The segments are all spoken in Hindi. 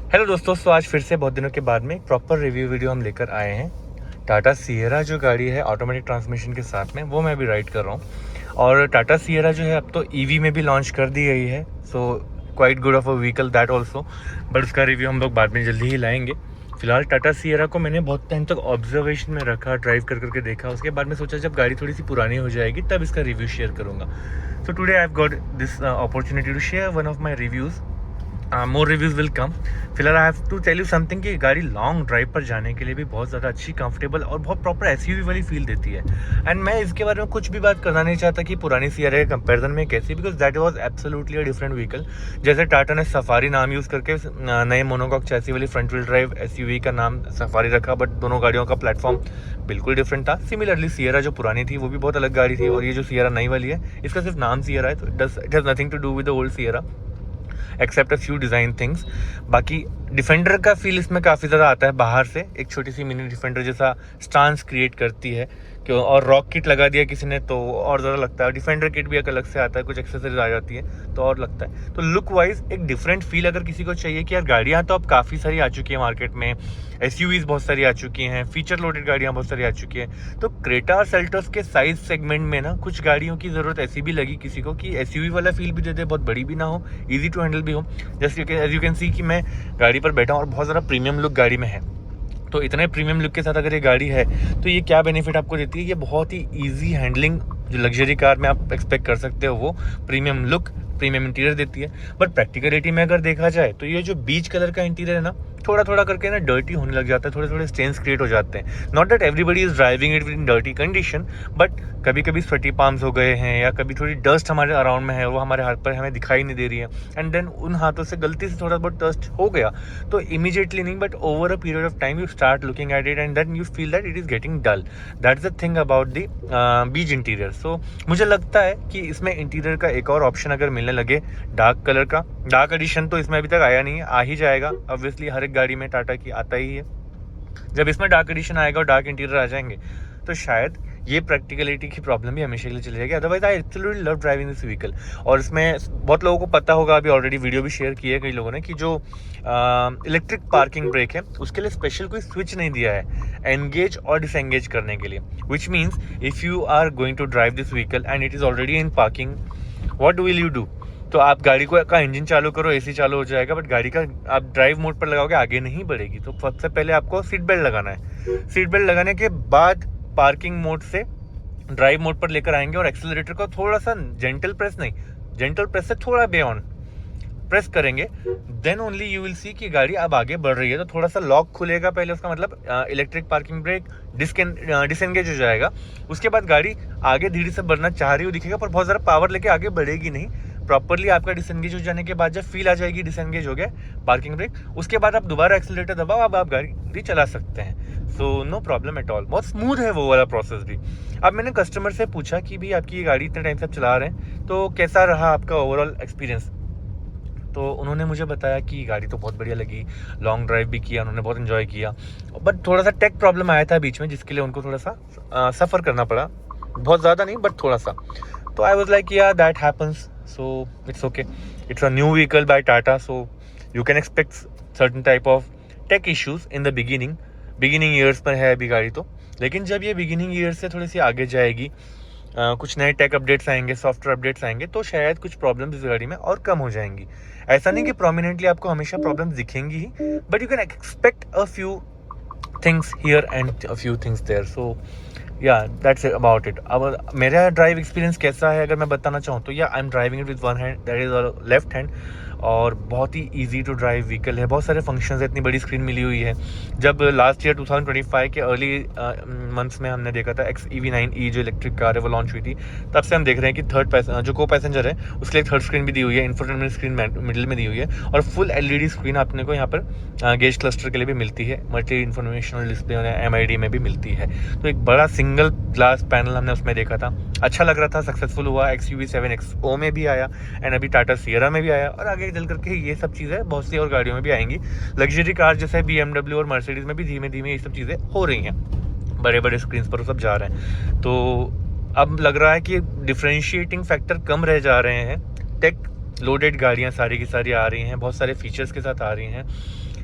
हेलो दोस्तों, तो आज फिर से बहुत दिनों के बाद में एक प्रॉपर रिव्यू वीडियो हम लेकर आए हैं। टाटा सियरा जो गाड़ी है ऑटोमेटिक ट्रांसमिशन के साथ में, वो मैं अभी राइड कर रहा हूँ। और टाटा सियरा जो है अब तो ईवी में भी लॉन्च कर दी गई है, so quite good of a vehicle that also. But उसका रिव्यू हम लोग बाद में जल्दी ही लाएंगे। फिलहाल टाटा सियरा को मैंने बहुत टाइम तक ऑब्जर्वेशन में रखा, ड्राइव कर करके देखा। उसके बाद में सोचा जब गाड़ी थोड़ी सी पुरानी हो जाएगी तब इसका रिव्यू शेयर करूँगा। So today I have got this opportunity to share one of my reviews. More reviews will come. फिलहाल I have to tell you something कि गाड़ी लॉन्ग ड्राइव पर जाने के लिए भी बहुत ज़्यादा अच्छी, कंफर्टेबल और बहुत प्रॉपर एसयूवी वाली फील देती है। एंड मैं इसके बारे में कुछ भी बात करना नहीं चाहता कि पुरानी सियरा के कंपैरिजन में कैसी, because that was absolutely a different vehicle. जैसे टाटा ने सफारी नाम यूज़ करके नए मोनोकॉक चैसी वाली फ्रंट व्हील ड्राइव एसयूवी का नाम सफारी रखा, बट दोनों गाड़ियों का प्लेटफॉर्म बिल्कुल डिफरेंट था। सिमिलरली सियरा जो पुरानी थी वो भी बहुत अलग गाड़ी थी, और ये जो सियरा नई वाली है इसका सिर्फ नाम सियरा है, तो it has nothing to do with the old Sierra except a few design things. बाकी डिफेंडर का फील इसमें काफ़ी ज़्यादा आता है बाहर से। एक छोटी सी मिनी डिफेंडर जैसा स्टांस क्रिएट करती है क्यों, और रॉक किट लगा दिया किसी ने तो और ज़्यादा लगता है। डिफेंडर किट भी एक अलग से आता है, कुछ एक्सेसरीज आ जाती है तो और लगता है। तो लुक वाइज एक डिफरेंट फील अगर किसी को चाहिए कि यार गाड़ियाँ तो अब काफ़ी सारी आ चुकी है मार्केट में, एसयूवीज बहुत सारी आ चुकी हैं, फीचर लोडेड गाड़ियाँ बहुत सारी आ चुकी हैं, तो क्रेटा और सेल्टोस के साइज सेगमेंट में ना कुछ गाड़ियों की ज़रूरत ऐसी भी लगी किसी को कि एसयूवी वाला फील भी दे दे, बहुत बड़ी भी ना हो, ईजी टू हैंडल भी हो। जैसे एज यू कैन सी कि मैं गाड़ी पर बैठा हूँ और बहुत ज़्यादा प्रीमियम लुक गाड़ी में है। तो इतने प्रीमियम लुक के साथ अगर ये गाड़ी है तो ये क्या बेनिफिट आपको देती है, ये बहुत ही ईजी हैंडलिंग जो लग्जरी कार में आप एक्सपेक्ट कर सकते हो, वो प्रीमियम लुक, प्रीमियम इंटीरियर देती है। बट प्रैक्टिकलिटी में अगर देखा जाए तो ये जो बीच कलर का इंटीरियर है ना, थोड़ा थोड़ा करके ना डर्टी होने लग जाता है, थोड़े थोड़े स्टेन्स क्रिएट हो जाते हैं। Not that everybody is driving it in dirty condition, but कभी कभी स्वेटी पाम्स हो गए हैं या कभी थोड़ी डस्ट हमारे अराउंड में है, वो हमारे हाथ पर हमें दिखाई नहीं दे रही है, एंड देन उन हाथों से गलती से थोड़ा बहुत डस्ट हो गया तो इमीडिएटली नहीं, but over a period of time you start looking at it and then you feel that it is getting dull. That's the thing about the beige interior. So मुझे लगता है कि इसमें इंटीरियर का एक और ऑप्शन अगर मिलने लगे डार्क कलर का, डार्क एडिशन तो इसमें अभी तक आया नहीं है, आ ही जाएगा ऑब्वियसली, हर एक गाड़ी में टाटा की आता ही है। जब इसमें डार्क एडिशन आएगा और डार्क इंटीरियर आ जाएंगे तो शायद ये प्रैक्टिकलिटी की प्रॉब्लम भी हमेशा के लिए चली जाएगी। Otherwise I absolutely love driving this vehicle. और इसमें बहुत लोगों को पता होगा, अभी ऑलरेडी वीडियो भी शेयर की है कई लोगों ने, कि जो इलेक्ट्रिक पार्किंग ब्रेक है उसके लिए स्पेशल कोई स्विच नहीं दिया है एंगेज और डिसएंगेज करने के लिए, which means if you are going to drive this vehicle and it is already in parking, what will you do? तो आप गाड़ी को का इंजन चालू करो, एसी चालू हो जाएगा, बट गाड़ी का आप ड्राइव मोड पर लगाओगे आगे नहीं बढ़ेगी। तो सबसे पहले आपको सीट बेल्ट लगाना है। सीट बेल्ट लगाने के बाद पार्किंग मोड से ड्राइव मोड पर लेकर आएंगे और एक्सेलरेटर को थोड़ा सा जेंटल प्रेस, नहीं जेंटल प्रेस से थोड़ा बियॉन्ड प्रेस करेंगे, then only you will see कि गाड़ी अब आगे बढ़ रही है। तो थोड़ा सा लॉक खुलेगा पहले, उसका मतलब इलेक्ट्रिक पार्किंग ब्रेक डिसएंगेज हो जाएगा। उसके बाद गाड़ी आगे धीरे से बढ़ना चाह रही हो दिखेगा, पर बहुत ज़्यादा पावर लेके आगे बढ़ेगी नहीं। प्रॉपरली आपका डिसएंगेज हो जाने के बाद जब फील आ जाएगी डिसएंगेज हो गया पार्किंग ब्रेक, उसके बाद आप दोबारा एक्सीलरेटर दबाओ, अब आप गाड़ी चला सकते हैं। So no problem at all, बहुत स्मूथ है वो वाला प्रोसेस भी। अब मैंने कस्टमर से पूछा कि भाई आपकी ये गाड़ी इतने टाइम से आप चला रहे हैं तो कैसा रहा आपका ओवरऑल एक्सपीरियंस। तो उन्होंने मुझे बताया कि गाड़ी तो बहुत बढ़िया लगी, लॉन्ग ड्राइव भी किया उन्होंने, बहुत इन्जॉय किया, बट थोड़ा सा टेक प्रॉब्लम आया था बीच में जिसके लिए उनको थोड़ा सा सफ़र करना पड़ा, बहुत ज़्यादा नहीं बट थोड़ा सा। तो I was like yeah that happens, so it's okay, it's a new vehicle by Tata, so you can expect certain type of tech issues in the beginning years पर है अभी गाड़ी तो। लेकिन जब ये बिगिनिंग ईयर्स से थोड़ी सी आगे जाएगी, कुछ नए टेक अपडेट्स आएंगे, सॉफ्टवेयर अपडेट्स आएंगे, तो शायद कुछ प्रॉब्लम्स इस गाड़ी में और कम हो जाएंगी। ऐसा नहीं कि प्रोमिनेंटली आपको हमेशा प्रॉब्लम्स दिखेंगी ही, but you can expect a few things here and a few things there. So yeah that's about it. अब मेरा ड्राइव एक्सपीरियंस कैसा है अगर मैं बताना चाहूँ तो या I am driving it with one hand, that is left hand, और बहुत ही इजी टू ड्राइव व्हीकल है, बहुत सारे फंक्शंस है, इतनी बड़ी स्क्रीन मिली हुई है। जब लास्ट ईयर 2025 के अर्ली मंथ्स में हमने देखा था XEV9e जो इलेक्ट्रिक कार है वो लॉन्च हुई थी, तब से हम देख रहे हैं कि जो को पैसेंजर है उसके लिए थर्ड स्क्रीन भी दी हुई है, इंफोटेनमेंट स्क्रीन मिडिल में दी हुई है, और फुल LED स्क्रीन आपने को यहाँ पर गेज क्लस्टर के लिए भी मिलती है, मल्टी इन्फॉर्मेशनल डिस्प्ले MID में भी मिलती है। तो एक बड़ा सिंगल ग्लास पैनल हमने उसमें देखा था, अच्छा लग रहा था, सक्सेसफुल हुआ। XUV7XO में भी आया एंड अभी टाटा सियरा में भी आया, और आगे चल करके ये सब चीज़ें बहुत सी और गाड़ियों में भी आएंगी। लग्जरी कार जैसे BMW और मर्सिडीज में भी धीमे धीमे ये सब चीज़ें हो रही हैं, बड़े बड़े स्क्रीन पर सब जा रहे हैं। तो अब लग रहा है कि डिफ्रेंशिएटिंग फैक्टर कम रह जा रहे हैं, टेक लोडेड गाड़ियाँ सारी की सारी आ रही हैं, बहुत सारे फीचर्स के साथ आ रही हैं,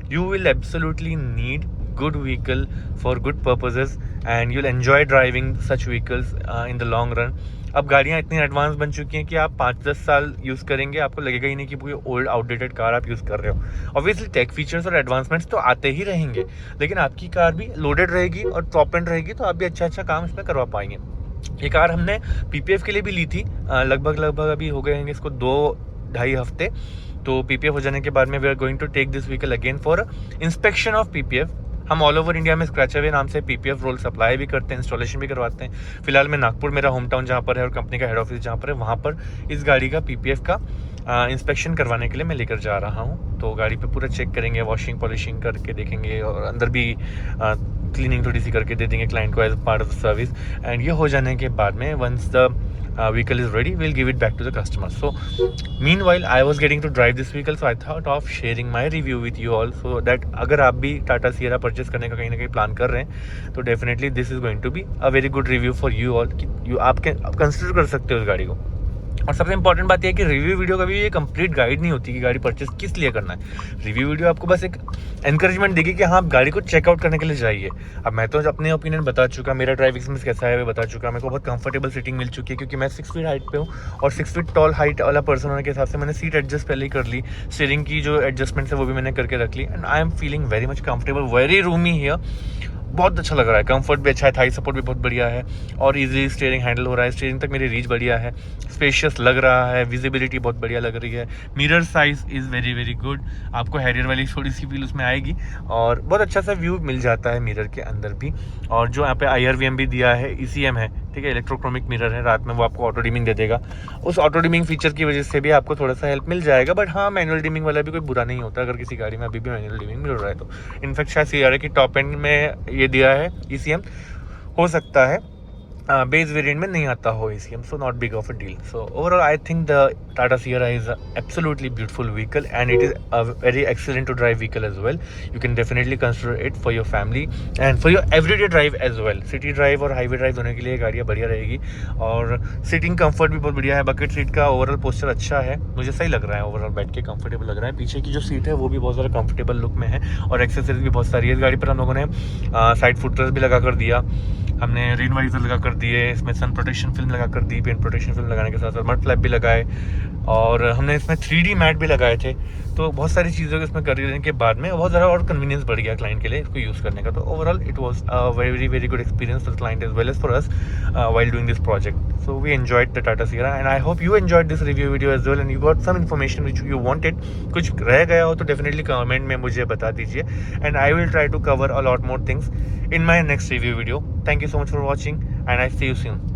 You will absolutely need good vehicle for good purposes and you'll enjoy driving such vehicles in the long run. अब गाड़ियाँ इतनी एडवांस बन चुकी हैं कि आप 5-10 साल यूज़ करेंगे, आपको लगेगा ही नहीं कि कोई ओल्ड आउटडेटेड कार आप यूज़ कर रहे हो। ऑब्वियसली टेक फीचर्स और एडवांसमेंट्स तो आते ही रहेंगे, लेकिन आपकी कार भी लोडेड रहेगी और टॉप एंड रहेगी, तो आप भी अच्छा काम इसमें करवा पाएंगे। ये कार हमने PPF के लिए भी ली थी, लगभग अभी हो गए हैं इसको 2-2.5 हफ्ते। तो PPF हो जाने के बाद में we are going to take this vehicle again for inspection of PPF। हम ऑल ओवर इंडिया में स्क्रैच अवे नाम से PPF रोल सप्लाई भी करते हैं, इंस्टॉलेशन भी करवाते हैं। फिलहाल मैं नागपुर, मेरा होम टाउन जहाँ पर है और कंपनी का हेड ऑफिस जहाँ पर है, वहाँ पर इस गाड़ी का PPF का इंस्पेक्शन करवाने के लिए मैं लेकर जा रहा हूँ। तो गाड़ी पे पूरा चेक करेंगे, वॉशिंग पॉलिशिंग करके देखेंगे और अंदर भी क्लीनिंग थोड़ी सी करके दे देंगे क्लाइंट को as part of the service. And ये हो जाने के बाद में once the vehicle is ready, we'll give it back to the customer. So meanwhile I was getting to drive this vehicle, so I thought of sharing my review with you all, so that अगर आप भी टाटा सियरा परचेस करने का कहीं ना कहीं प्लान कर रहे हैं तो definitely this is going to be a very good review for you all. आप कंसिडर कर सकते हो उस गाड़ी को। और सबसे इंपॉर्टेंट बात यह है कि रिव्यू वीडियो कभी ये कंप्लीट गाइड नहीं होती कि गाड़ी परचेस किस लिए करना है। रिव्यू वीडियो आपको बस एक एनकरेजमेंट देगी कि हाँ आप गाड़ी को चेकआउट करने के लिए जाइए। अब मैं तो अपने ओपिनियन बता चुका, मेरा ड्राइविंग एक्सपीरियंस कैसा है वो बता चुका, मेरे को बहुत कंफर्टेबल सीटिंग मिल चुकी है क्योंकि मैं 6 फीट हाइट पे हूँ और 6 फीट टॉल हाइट वाला पर्सन होने के हिसाब से मैंने सीट एडजस्ट पहले ही कर ली। स्टीयरिंग की जो एडजस्टमेंट है वो भी मैंने करके रख ली and I am feeling very much comfortable, very roomy here. बहुत अच्छा लग रहा है, कंफर्ट भी अच्छा है, थाई सपोर्ट भी बहुत बढ़िया है और इजीली स्टीयरिंग हैंडल हो रहा है, स्टीयरिंग तक मेरी रीच बढ़िया है, स्पेशियस लग रहा है, विजिबिलिटी बहुत बढ़िया लग रही है, mirror size is very very good, आपको हैरियर वाली थोड़ी सी फील उसमें आएगी और बहुत अच्छा सा व्यू मिल जाता है मिरर के अंदर भी। और जो यहाँ पे IRVM भी दिया है, ECM है, ठीक है, इलेक्ट्रोक्रोमिक मिरर है, रात में वो आपको ऑटो डिमिंग दे देगा। उस ऑटो डिमिंग फीचर की वजह से भी आपको थोड़ा सा हेल्प मिल जाएगा, बट हाँ मैनुअल डिमिंग वाला भी कोई बुरा नहीं होता अगर किसी गाड़ी में अभी भी मैनुअल डिमिंग मिल रहा है तो। इनफैक्ट शायद सियरा की टॉप एंड में ये दिया है ECM, हो सकता है बेस वेरिएंट में नहीं आता हो ECM, so not big of a deal. So overall I think the Tata Sierra is a absolutely beautiful vehicle and it is a very excellent to drive vehicle as well. You can definitely consider it for your family and for your everyday drive as well. City drive और highway drive दोनों के लिए गाड़ियाँ बढ़िया रहेगी और सीटिंग कंफर्ट भी बहुत बढ़िया है। बकेट सीट का ओवरऑल पोस्चर अच्छा है, मुझे सही लग रहा है, ओवरऑल बैठ के कंफर्टेबल लग रहा है। पीछे की जो सीट है वो भी बहुत ज़्यादा कंफर्टेबल लुक में है और एक्सेसरीज भी बहुत सारी है। इस गाड़ी पर हम लोगों ने साइड फुटरेस्ट भी लगा कर दिया, हमने रेन वाइजर लगा कर दिए, इसमें सन प्रोटेक्शन फिल्म लगा कर दी, पेंट प्रोटेक्शन फिल्म लगाने के साथ साथ मड फ्लैप भी लगाए और हमने इसमें 3D मैट भी लगाए थे। तो बहुत सारी चीज़ों को इसमें करने के बाद में बहुत ज़्यादा और कन्वीनियंस बढ़ गया क्लाइंट के लिए इसको यूज़ करने का। तो overall it was a very very good experience for client as well as for us while doing this project. So we enjoyed the Tata Sierra and I hope you enjoyed this review video as well and you got some information which you wanted. कुछ रह गया हो तो डेफिनेटली कमेंट में मुझे बता दीजिए and I will try to cover a lot more things in my next review video. Thank you so much for watching and I see you soon.